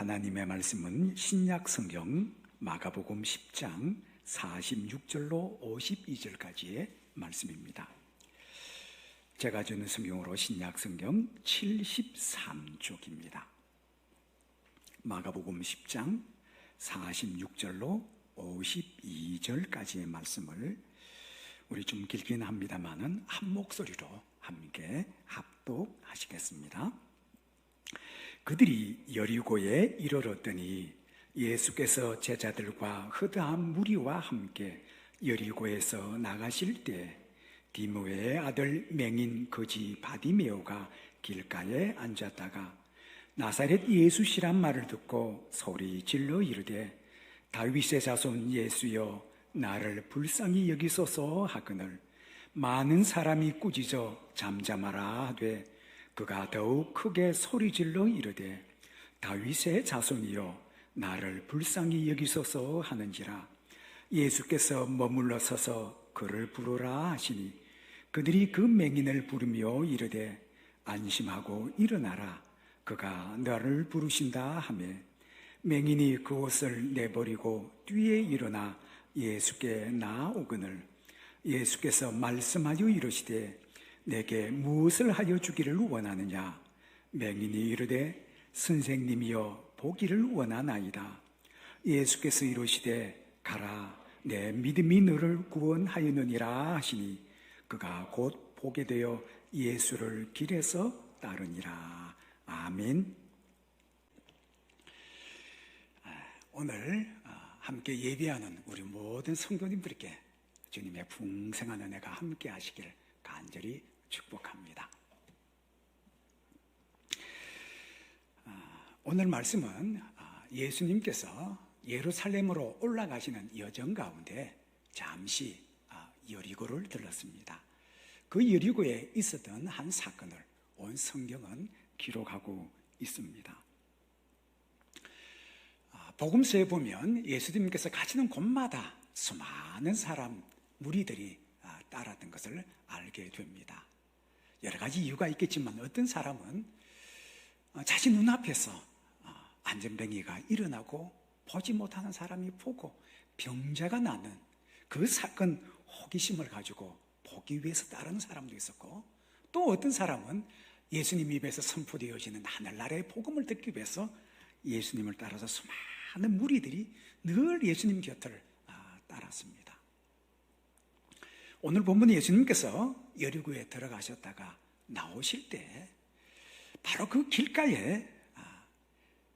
하나님의 말씀은 신약 성경 마가복음 10장 46절로 52절까지의 말씀입니다. 제가 주는 성경으로 신약 성경 73쪽입니다. 마가복음 10장 46절로 52절까지의 말씀을 우리 좀 길긴 합니다만은 한 목소리로 함께 합독하시겠습니다. 그들이 여리고에 이르렀더니 예수께서 제자들과 허다한 무리와 함께 여리고에서 나가실 때 디모의 아들 맹인 거지 바디메오가 길가에 앉았다가 나사렛 예수시란 말을 듣고 소리 질러 이르되 다윗의 자손 예수여 나를 불쌍히 여기소서 하거늘 많은 사람이 꾸짖어 잠잠하라 하되 그가 더욱 크게 소리질러 이르되 다윗의 자손이여 나를 불쌍히 여기소서 하는지라. 예수께서 머물러 서서 그를 부르라 하시니 그들이 그 맹인을 부르며 이르되 안심하고 일어나라 그가 너를 부르신다 하며 맹인이 그 옷을 내버리고 뒤에 일어나 예수께 나아오거늘 예수께서 말씀하여 이르시되 내게 무엇을 하여 주기를 원하느냐. 맹인이 이르되 선생님이여 보기를 원하나이다. 예수께서 이르시되 가라 내 믿음이 너를 구원하였느니라 하시니 그가 곧 보게 되어 예수를 길에서 따르니라. 아멘. 오늘 함께 예배하는 우리 모든 성도님들께 주님의 풍성한 은혜가 함께 하시길 간절히 축복합니다. 오늘 말씀은 예수님께서 예루살렘으로 올라가시는 여정 가운데 잠시 여리고를 들렀습니다. 그 여리고에 있었던 한 사건을 온 성경은 기록하고 있습니다. 복음서에 보면 예수님께서 가시는 곳마다 수많은 사람, 무리들이 따랐던 것을 알게 됩니다. 여러 가지 이유가 있겠지만 어떤 사람은 자신 눈앞에서 안전뱅이가 일어나고 보지 못하는 사람이 보고 병자가 나는 그 사건 호기심을 가지고 보기 위해서 따르는 사람도 있었고 또 어떤 사람은 예수님 입에서 선포되어지는 하늘나라의 복음을 듣기 위해서 예수님을 따라서 수많은 무리들이 늘 예수님 곁을 따랐습니다. 오늘 본문 예수님께서 여리고에 들어가셨다가 나오실 때 바로 그 길가에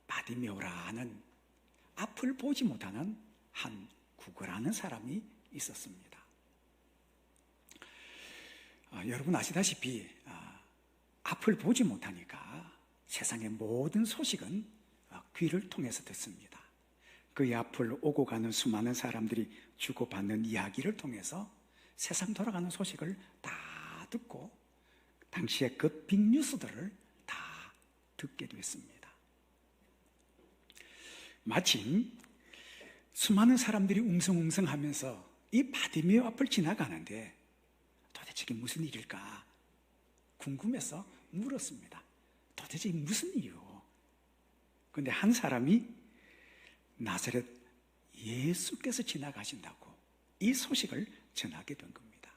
바디메오라 하는 앞을 보지 못하는 한 구걸하는 사람이 있었습니다. 여러분 아시다시피 앞을 보지 못하니까 세상의 모든 소식은 귀를 통해서 듣습니다. 그 앞을 오고 가는 수많은 사람들이 주고받는 이야기를 통해서 세상 돌아가는 소식을 다 듣고 당시의 그 빅뉴스들을 다 듣게 됐습니다. 마침 수많은 사람들이 웅성웅성하면서 이 바디메오 앞을 지나가는데 도대체 이게 무슨 일일까 궁금해서 물었습니다. 도대체 이게 무슨 일이요? 그런데 한 사람이 나사렛 예수께서 지나가신다고 이 소식을 전하게 된 겁니다.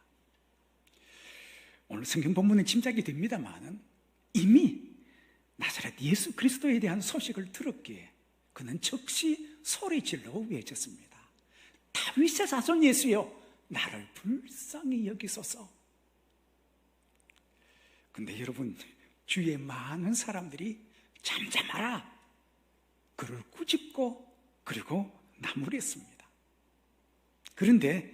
오늘 성경 본문은 짐작이 됩니다만 이미 나사렛 예수 그리스도에 대한 소식을 들었기에 그는 즉시 소리질러 외쳤습니다. 다윗의 자손 예수여 나를 불쌍히 여기소서. 근데 여러분 주위에 많은 사람들이 잠잠하라 그를 꾸짖고 그리고 나무랬습니다. 그런데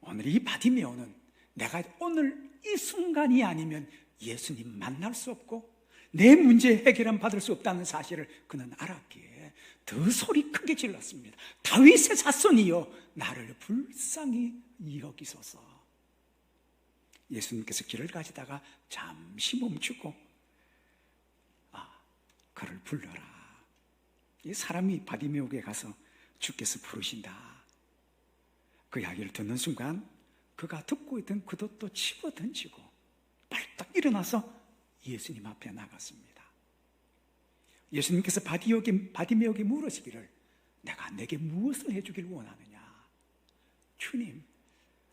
오늘 이 바디메오는 내가 오늘 이 순간이 아니면 예수님 만날 수 없고 내 문제 해결은 받을 수 없다는 사실을 그는 알았기에 더 소리 크게 질렀습니다. 다윗의 자손이여 나를 불쌍히 여기소서. 예수님께서 길을 가시다가 잠시 멈추고 그를 불러라. 이 사람이 바디메오에게 가서 주께서 부르신다. 그 이야기를 듣는 순간 그가 듣고 있던 겉옷도 집어 던지고 발딱 일어나서 예수님 앞에 나갔습니다. 예수님께서 바디메오에게 물으시기를 내가 내게 무엇을 해주길 원하느냐? 주님,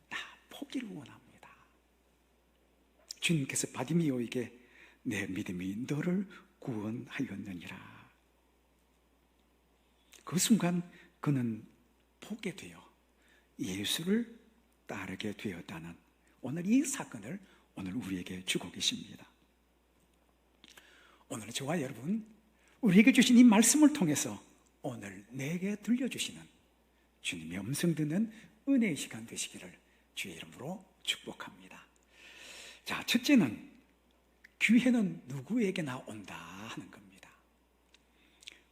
나 포기를 원합니다. 주님께서 바디메오에게 내 믿음이 너를 구원하였느니라. 그 순간 그는 보게 되어 예수를 따르게 되었다는 오늘 이 사건을 오늘 우리에게 주고 계십니다. 오늘 저와 여러분, 우리에게 주신 이 말씀을 통해서 오늘 내게 들려주시는 주님의 음성 듣는 은혜의 시간 되시기를 주의 이름으로 축복합니다. 자, 첫째는 기회는 누구에게나 온다 하는 겁니다.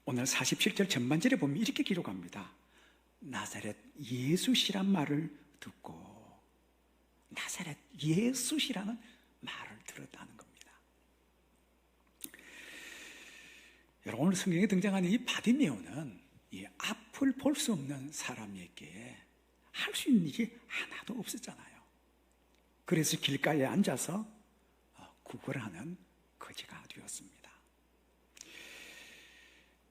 오늘 47절 전반절에 보면 이렇게 기록합니다. 나사렛 예수시란 말을 듣고, 나사렛 예수시라는 말을 들었다는 겁니다. 여러분, 오늘 성경에 등장하는 이 바디메오는 이 앞을 볼 수 없는 사람에게 할 수 있는 일이 하나도 없었잖아요. 그래서 길가에 앉아서 구걸하는 거지가 되었습니다.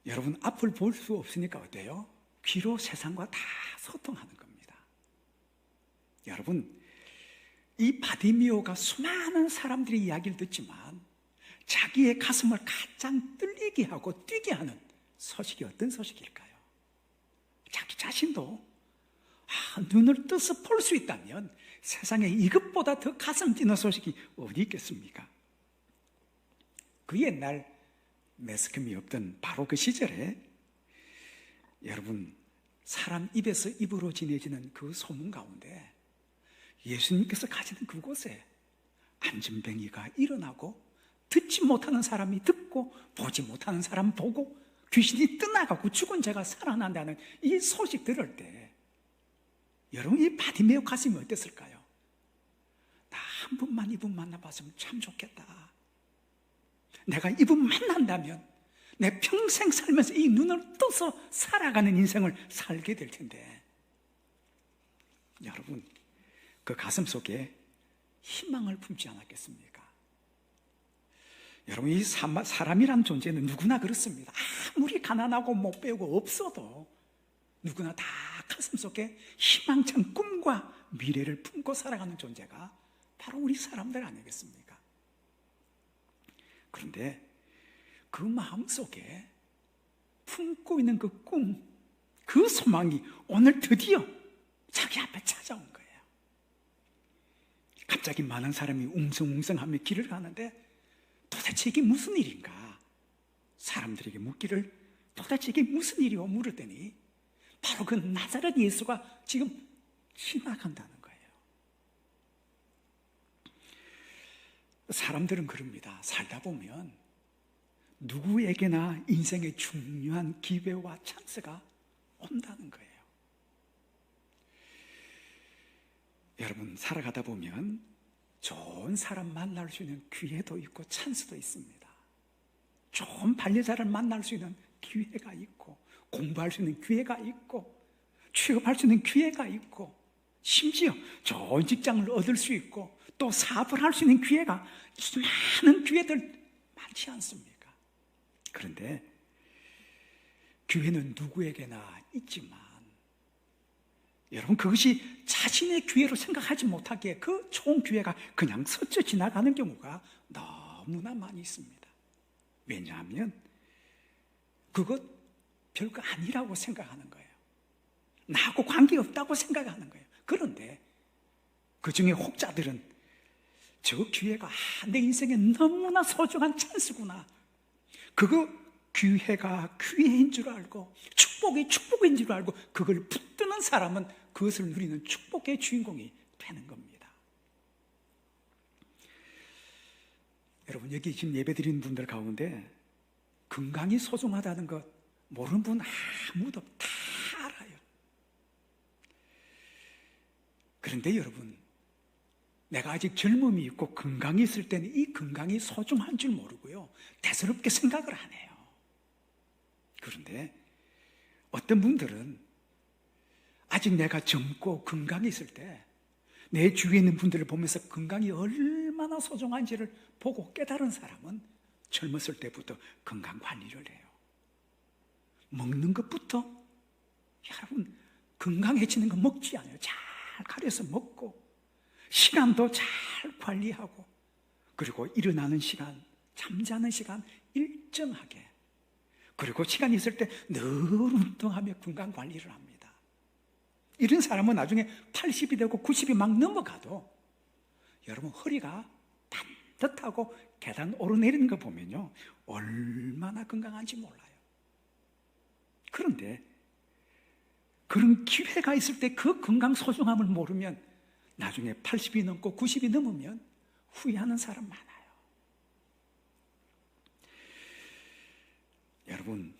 여러분, 앞을 볼 수 없으니까 어때요? 귀로 세상과 다 소통하는 겁니다. 여러분, 이 바디메오가 수많은 사람들의 이야기를 듣지만 자기의 가슴을 가장 떨리게 하고 뛰게 하는 소식이 어떤 소식일까요? 자기 자신도 눈을 떠서 볼 수 있다면 세상에 이것보다 더 가슴 뛰는 소식이 어디 있겠습니까? 그 옛날 매스컴이 없던 바로 그 시절에 여러분, 사람 입에서 입으로 전해지는 그 소문 가운데 예수님께서 가시는 그곳에 안진뱅이가 일어나고 듣지 못하는 사람이 듣고 보지 못하는 사람 보고 귀신이 떠나가고 죽은 자가 살아난다는 이 소식 들을 때 여러분, 이 바디메오 가슴이 어땠을까요? 나 한 번만 이분 만나봤으면 참 좋겠다. 내가 이분 만난다면 내 평생 살면서 이 눈을 떠서 살아가는 인생을 살게 될 텐데, 여러분, 그 가슴 속에 희망을 품지 않았겠습니까? 여러분, 이 사람이란 존재는 누구나 그렇습니다. 아무리 가난하고 못 배우고 없어도 누구나 다 가슴 속에 희망찬 꿈과 미래를 품고 살아가는 존재가 바로 우리 사람들 아니겠습니까? 그런데 그 마음속에 품고 있는 그 꿈, 그 소망이 오늘 드디어 자기 앞에 찾아온 거예요. 갑자기 많은 사람이 웅성웅성하며 길을 가는데 도대체 이게 무슨 일인가? 사람들에게 묻기를 도대체 이게 무슨 일이오? 물었더니 바로 그 나사렛 예수가 지금 지나간다는 거예요. 사람들은 그럽니다. 살다 보면 누구에게나 인생의 중요한 기회와 찬스가 온다는 거예요. 여러분, 살아가다 보면 좋은 사람 만날 수 있는 기회도 있고 찬스도 있습니다. 좋은 반려자를 만날 수 있는 기회가 있고, 공부할 수 있는 기회가 있고, 취업할 수 있는 기회가 있고, 심지어 좋은 직장을 얻을 수 있고, 또 사업을 할 수 있는 기회가, 많은 기회들 많지 않습니까? 그런데 기회는 누구에게나 있지만 여러분, 그것이 자신의 기회로 생각하지 못하기에 그 좋은 기회가 그냥 스쳐 지나가는 경우가 너무나 많이 있습니다. 왜냐하면 그것 별거 아니라고 생각하는 거예요. 나하고 관계없다고 생각하는 거예요. 그런데 그 중에 혹자들은 저 기회가 내 인생에 너무나 소중한 찬스구나, 그거 기회가 기회인 줄 알고 축복이 축복인 줄 알고 그걸 붙드는 사람은 그것을 누리는 축복의 주인공이 되는 겁니다. 여러분, 여기 지금 예배드리는 분들 가운데 건강이 소중하다는 것 모르는 분 아무도 다 알아요. 그런데 여러분, 내가 아직 젊음이 있고 건강이 있을 때는 이 건강이 소중한 줄 모르고요, 대수롭게 생각을 안 해요. 그런데 어떤 분들은 아직 내가 젊고 건강이 있을 때 내 주위에 있는 분들을 보면서 건강이 얼마나 소중한지를 보고 깨달은 사람은 젊었을 때부터 건강 관리를 해요. 먹는 것부터 여러분 건강해지는 거 먹지 않아요. 잘 가려서 먹고 시간도 잘 관리하고 그리고 일어나는 시간, 잠자는 시간 일정하게 그리고 시간이 있을 때 늘 운동하며 건강 관리를 합니다. 이런 사람은 나중에 80이 되고 90이 막 넘어가도 여러분 허리가 반듯하고 계단 오르내리는 거 보면요 얼마나 건강한지 몰라요. 그런데 그런 기회가 있을 때 그 건강 소중함을 모르면 나중에 80이 넘고 90이 넘으면 후회하는 사람 많아요. 여러분,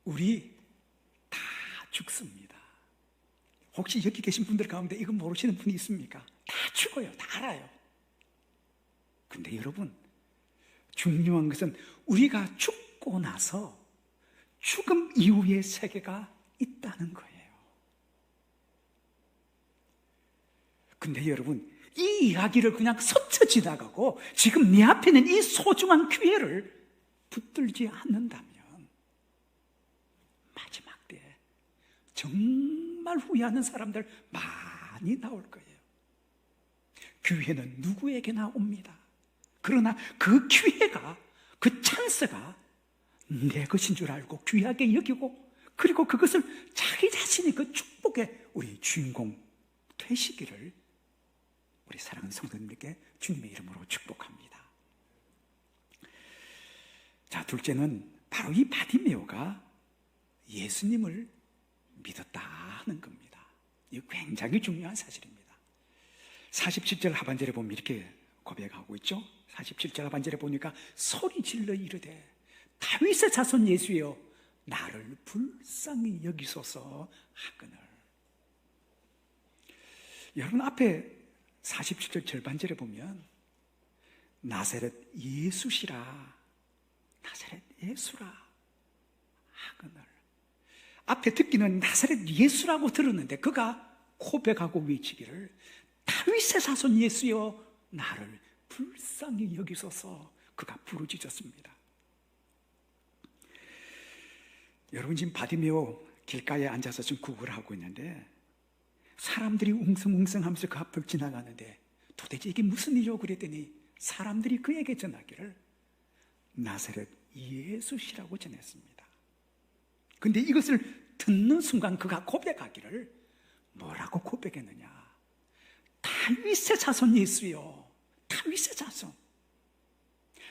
우리 다 죽습니다. 혹시 여기 계신 분들 가운데 이거 모르시는 분이 있습니까? 다 죽어요. 다 알아요. 근데 여러분, 중요한 것은 우리가 죽고 나서 죽음 이후의 세계가 있다는 거예요. 근데 여러분, 이 이야기를 그냥 스쳐 지나가고 지금 내 앞에 있는 이 소중한 기회를 붙들지 않는다면 마지막 때에 정말 후회하는 사람들 많이 나올 거예요. 기회는 누구에게나 옵니다. 그러나 그 기회가, 그 찬스가 내 것인 줄 알고 귀하게 여기고 그리고 그것을 자기 자신이 그 축복의 우리 주인공 되시기를 우리 사랑하는 성도님들께 주님의 이름으로 축복합니다. 자, 둘째는 바로 이 바디메오가 예수님을 믿었다 하는 겁니다. 이거 굉장히 중요한 사실입니다. 47절 하반절에 보면 이렇게 고백하고 있죠. 47절 하반절에 보니까 소리 질러 이르되 다윗의 자손 예수여 나를 불쌍히 여기소서 하거늘. 여러분 앞에 47절 절반절에 보면 나사렛 예수시라 나사렛 예수라 하거늘. 앞에 듣기는 나사렛 예수라고 들었는데 그가 고백하고 외치기를 다윗의 자손 예수여 나를 불쌍히 여기소서 그가 부르짖었습니다. 여러분 지금 바디메오 길가에 앉아서 지금 구걸을 하고 있는데 사람들이 웅성웅성하면서 그 앞을 지나가는데 도대체 이게 무슨 일이요? 그랬더니 사람들이 그에게 전하기를 나사렛 예수시라고 전했습니다. 근데 이것을 듣는 순간 그가 고백하기를 뭐라고 고백했느냐? 다윗의 자손 예수요. 다윗의 자손.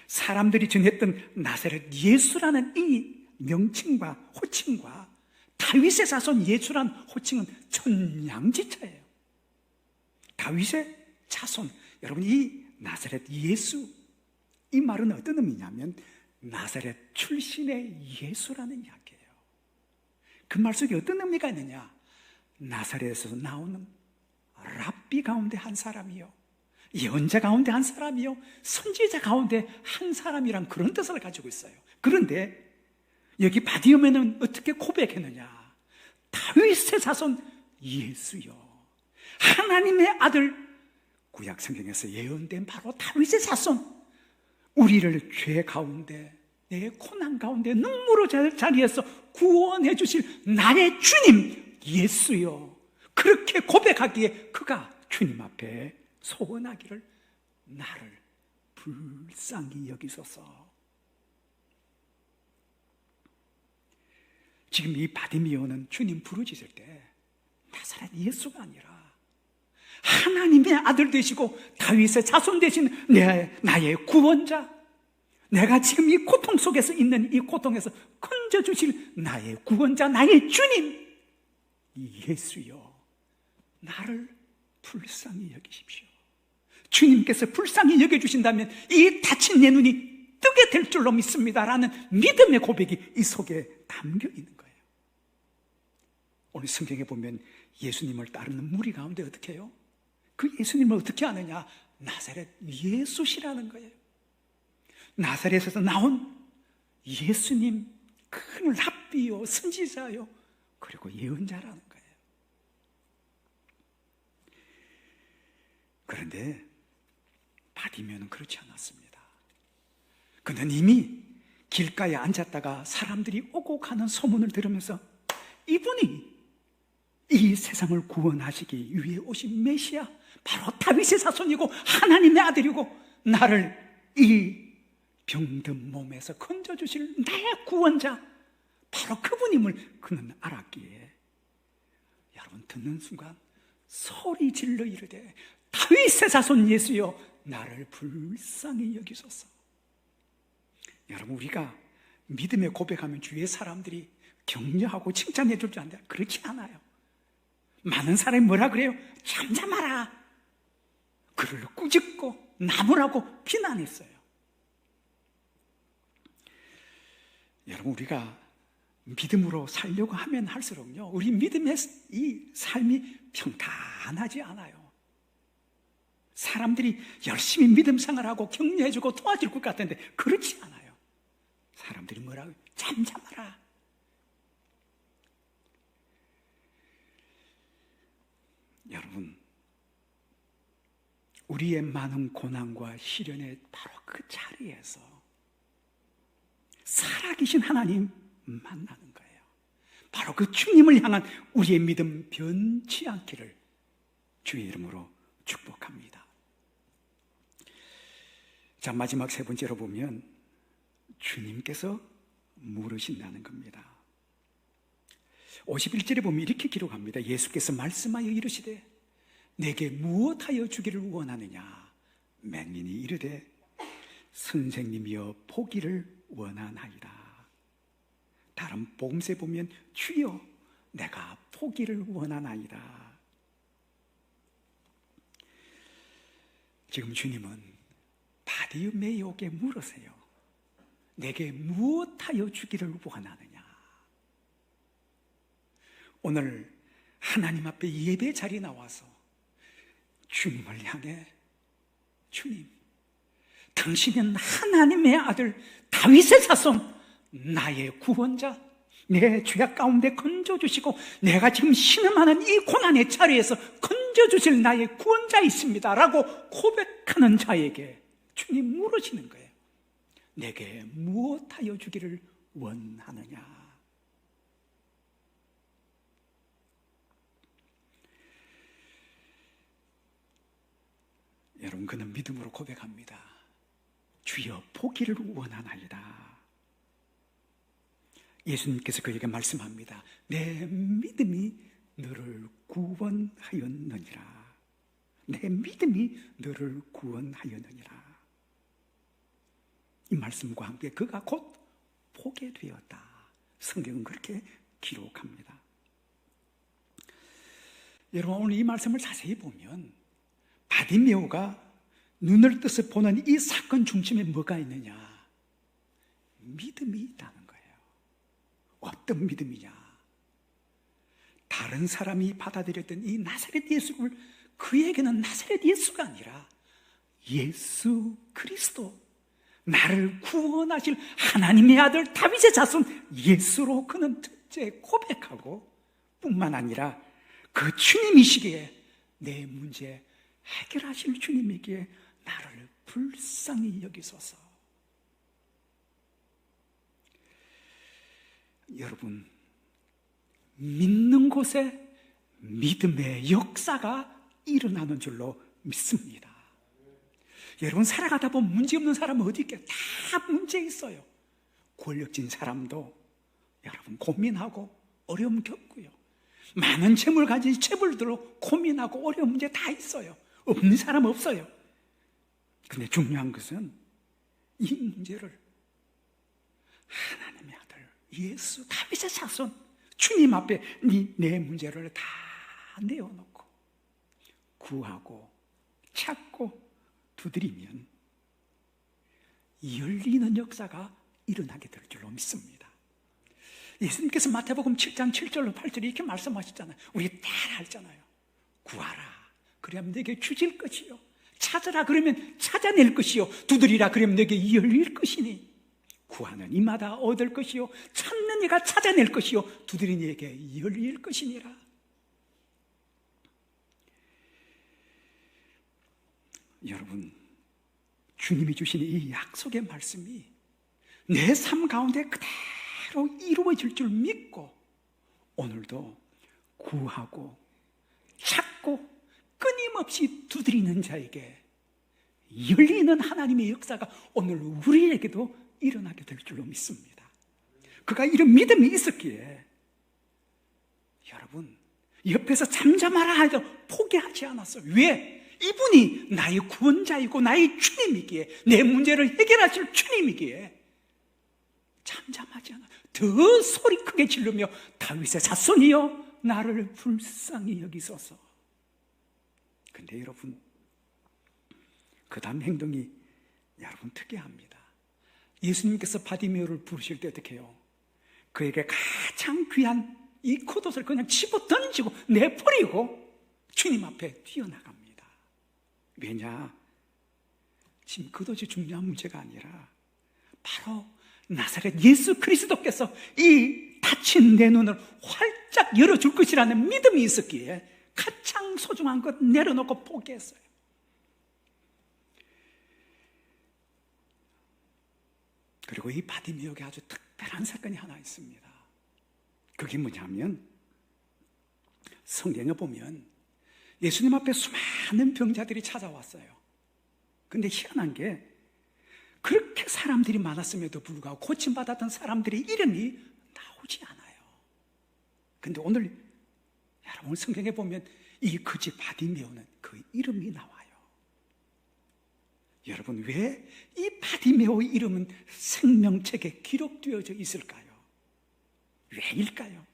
사람들이 전했던 나사렛 예수라는 이 명칭과 호칭과 다윗의 자손 예수란 호칭은 천양지차예요. 다윗의 자손. 여러분 이 나사렛 예수 이 말은 어떤 의미냐면 나사렛 출신의 예수라는 이야기예요. 그 말 속에 어떤 의미가 있느냐? 나사렛에서 나오는 랍비 가운데 한 사람이요, 예언자 가운데 한 사람이요, 선지자 가운데 한 사람이란 그런 뜻을 가지고 있어요. 그런데 여기 바디메오는 어떻게 고백했느냐? 다윗의 자손 예수요, 하나님의 아들, 구약 성경에서 예언된 바로 다윗의 자손, 우리를 죄 가운데 내 고난 가운데 눈물로 자리에서 구원해 주실 나의 주님 예수요, 그렇게 고백하기에 그가 주님 앞에 소원하기를 나를 불쌍히 여기소서. 지금 이 바디메오는 주님 부르짖을 때 나사렛 예수가 아니라 하나님의 아들 되시고 다윗의 자손 되신 나의 구원자, 내가 지금 이 고통 속에서 있는 이 고통에서 건져주실 나의 구원자, 나의 주님 예수여, 나를 불쌍히 여기십시오. 주님께서 불쌍히 여겨주신다면 이 다친 내 눈이 뜨게 될 줄로 믿습니다라는 믿음의 고백이 이 속에 담겨 있는 거예요. 오늘 성경에 보면 예수님을 따르는 무리 가운데 어떻게 해요? 그 예수님을 어떻게 아느냐? 나사렛 예수시라는 거예요. 나사렛에서 나온 예수님, 큰 랍비요, 선지자요, 그리고 예언자라는 거예요. 바디메오는 그렇지 않았습니다. 그는 이미 길가에 앉았다가 사람들이 오고 가는 소문을 들으면서 이분이 이 세상을 구원하시기 위해 오신 메시아, 바로 다윗의 자손이고 하나님의 아들이고 나를 이 병든 몸에서 건져주실 나의 구원자, 바로 그분임을 그는 알았기에 여러분, 듣는 순간 소리 질러 이르되 다윗의 자손 예수여 나를 불쌍히 여기소서. 여러분, 우리가 믿음의 고백하면 주위의 사람들이 격려하고 칭찬해 줄 줄 아는데 그렇지 않아요. 많은 사람이 뭐라 그래요? 잠잠하라, 그를 꾸짖고 나무라고 비난했어요. 여러분, 우리가 믿음으로 살려고 하면 할수록요, 우리 믿음의 이 삶이 평탄하지 않아요. 사람들이 열심히 믿음 생활하고 격려해주고 도와줄 것 같은데 그렇지 않아요. 사람들이 뭐라고? 잠잠하라. 여러분, 우리의 많은 고난과 시련의 바로 그 자리에서 살아계신 하나님 만나는 거예요. 바로 그 주님을 향한 우리의 믿음 변치 않기를 주의 이름으로 축복합니다. 자, 마지막 세 번째로 보면 주님께서 물으신다는 겁니다. 51절에 보면 이렇게 기록합니다. 예수께서 말씀하여 이르시되 내게 무엇하여 주기를 원하느냐? 맹인이 이르되 선생님이여 보기를 원하나이다. 다른 복음서에 보면 주여 내가 보기를 원하나이다. 지금 주님은 바디메오에게 물으세요. 내게 무엇하여 주기를 원하느냐? 오늘 하나님 앞에 예배 자리에 나와서 주님을 향해 주님, 당신은 하나님의 아들 다윗의 자손, 나의 구원자, 내 죄악 가운데 건져주시고 내가 지금 신음하는 이 고난의 자리에서 건져주실 나의 구원자 있습니다 라고 고백하는 자에게 주님 물으시는 거예요. 내게 무엇하여 주기를 원하느냐? 여러분, 그는 믿음으로 고백합니다. 주여 보기를 원하나이다. 예수님께서 그에게 말씀합니다. 내 믿음이 너를 구원하였느니라. 내 믿음이 너를 구원하였느니라. 이 말씀과 함께 그가 곧 보게 되었다. 성경은 그렇게 기록합니다. 여러분, 오늘 이 말씀을 자세히 보면 바디메오가 눈을 떠서 보는 이 사건 중심에 뭐가 있느냐? 믿음이 있다는 거예요. 어떤 믿음이냐? 다른 사람이 받아들였던 이 나사렛 예수를 그에게는 나사렛 예수가 아니라 예수 그리스도, 나를 구원하실 하나님의 아들 다윗의 자손 예수로 그는 첫째 고백하고 뿐만 아니라 그 주님이시기에 내 문제 해결하실 주님이기에 나를 불쌍히 여기소서. 여러분, 믿는 곳에 믿음의 역사가 일어나는 줄로 믿습니다. 여러분, 살아가다 보면 문제 없는 사람은 어디 있겠어요? 다 문제 있어요. 권력진 사람도 여러분 고민하고 어려움 겪고요. 많은 재물 가진 재벌들도 고민하고 어려운 문제 다 있어요. 없는 사람 없어요. 근데 중요한 것은 이 문제를 하나님의 아들 예수 다윗의 자손 주님 앞에 내 문제를 다 내어놓고 구하고 찾고 두드리면 열리는 역사가 일어나게 될 줄로 믿습니다. 예수님께서 마태복음 7장 7절로 8절에 이렇게 말씀하셨잖아요. 우리 다 알잖아요. 구하라 그러면 내게 주실 것이요, 찾으라 그러면 찾아낼 것이요, 두드리라 그러면 내게 열릴 것이니, 구하는 이마다 얻을 것이요, 찾는 이가 찾아낼 것이요, 두드리는 이에게 열릴 것이니라. 여러분, 주님이 주신 이 약속의 말씀이 내 삶 가운데 그대로 이루어질 줄 믿고 오늘도 구하고 찾고 끊임없이 두드리는 자에게 열리는 하나님의 역사가 오늘 우리에게도 일어나게 될 줄로 믿습니다. 그가 이런 믿음이 있었기에 여러분 옆에서 잠잠하라 해도 포기하지 않았어요. 왜? 이분이 나의 구원자이고 나의 주님이기에, 내 문제를 해결하실 주님이기에 잠잠하지 않아. 더 소리 크게 지르며 다윗의 자손이여 나를 불쌍히 여기소서. 근데 여러분, 그 다음 행동이 여러분 특이합니다. 예수님께서 바디메오를 부르실 때 어떻게 해요? 그에게 가장 귀한 이 겉옷을 그냥 집어 던지고 내버리고 주님 앞에 뛰어나갑니다. 왜냐? 지금 겉옷이 중요한 문제가 아니라 바로 나사렛 예수 그리스도께서 이 닫힌 내 눈을 활짝 열어줄 것이라는 믿음이 있었기에 가장 소중한 것 내려놓고 포기했어요. 그리고 이 바디메오에게 아주 특별한 사건이 하나 있습니다. 그게 뭐냐면 성경에 보면 예수님 앞에 수많은 병자들이 찾아왔어요. 근데 희한한 게 그렇게 사람들이 많았음에도 불구하고 고침받았던 사람들의 이름이 나오지 않아요. 근데 오늘 여러분 성경에 보면 이 거지 바디메오는 그 이름이 나와요. 여러분 왜 이 바디메오의 이름은 생명책에 기록되어져 있을까요? 왜일까요?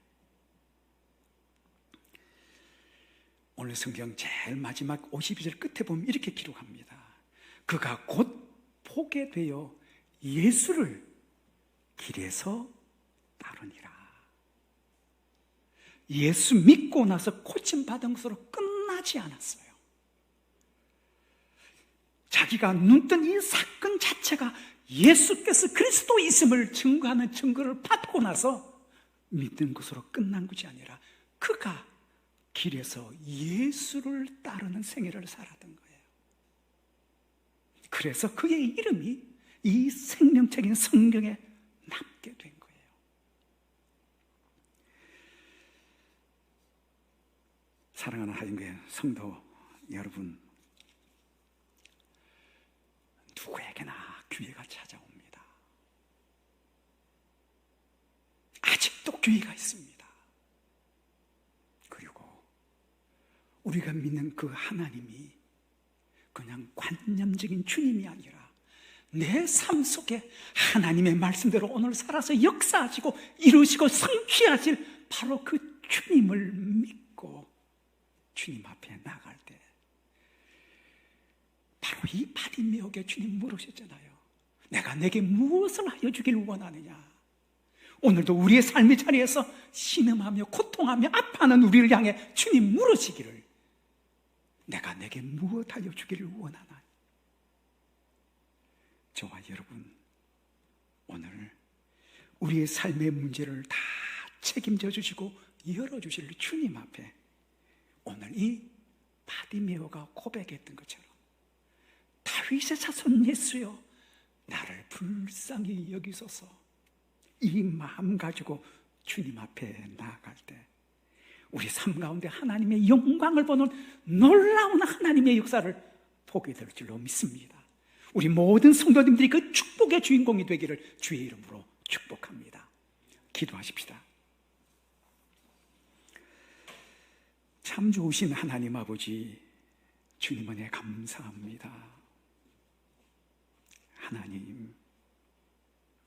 오늘 성경 제일 마지막 52절 끝에 보면 이렇게 기록합니다. 그가 곧 보게 되어 예수를 길에서 따르니라. 예수 믿고 나서 고침받은 것으로 끝나지 않았어요. 자기가 눈뜬 이 사건 자체가 예수께서 그리스도이심을 증거하는 증거를 받고 나서 믿는 것으로 끝난 것이 아니라 그가 길에서 예수를 따르는 생애를 살았던 거예요. 그래서 그의 이름이 이 생명책인 성경에 남게 된 거예요. 사랑하는 하인교회 성도 여러분, 누구에게나 기회가 찾아옵니다. 아직도 기회가 있습니다. 그리고 우리가 믿는 그 하나님이 그냥 관념적인 주님이 아니라 내 삶 속에 하나님의 말씀대로 오늘 살아서 역사하시고 이루시고 성취하실 바로 그 주님을 믿고 주님 앞에 나갈 때 바로 이 바디메오에게 주님 물으셨잖아요. 내가 내게 무엇을 하여 주길 원하느냐? 오늘도 우리의 삶의 자리에서 신음하며 고통하며 아파하는 우리를 향해 주님 물으시기를 내가 내게 무엇 하여 주기를 원하나? 저와 여러분, 오늘 우리의 삶의 문제를 다 책임져 주시고 열어주실 주님 앞에 오늘 이 바디메오가 고백했던 것처럼 다윗의 자손 예수여 나를 불쌍히 여기소서, 이 마음 가지고 주님 앞에 나아갈 때 우리 삶 가운데 하나님의 영광을 보는 놀라운 하나님의 역사를 보게 될 줄로 믿습니다. 우리 모든 성도님들이 그 축복의 주인공이 되기를 주의 이름으로 축복합니다. 기도하십시다. 참 좋으신 하나님 아버지, 주님 은혜 감사합니다. 하나님,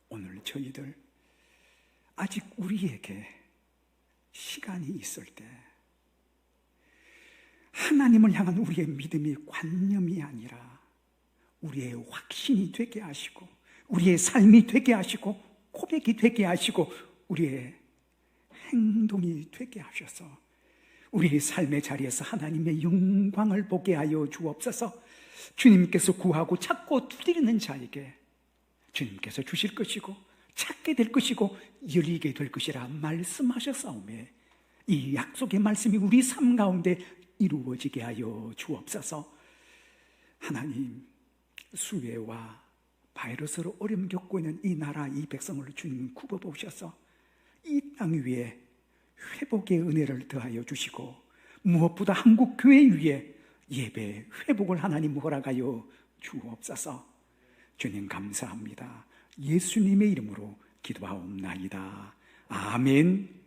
오늘 저희들 아직 우리에게 시간이 있을 때 하나님을 향한 우리의 믿음이 관념이 아니라 우리의 확신이 되게 하시고 우리의 삶이 되게 하시고 고백이 되게 하시고 우리의 행동이 되게 하셔서 우리의 삶의 자리에서 하나님의 영광을 보게 하여 주옵소서. 주님께서 구하고 찾고 두드리는 자에게 주님께서 주실 것이고 찾게 될 것이고 열리게 될 것이라 말씀하셨사오매 이 약속의 말씀이 우리 삶 가운데 이루어지게 하여 주옵소서. 하나님, 수해와 바이러스로 어려움 겪고 있는 이 나라, 이 백성을 주님은 굽어보셔서 이 땅 위에 회복의 은혜를 더하여 주시고, 무엇보다 한국 교회 위에 예배 회복을 하나님 허락하여 주옵소서. 주님 감사합니다. 예수님의 이름으로 기도하옵나이다. 아멘.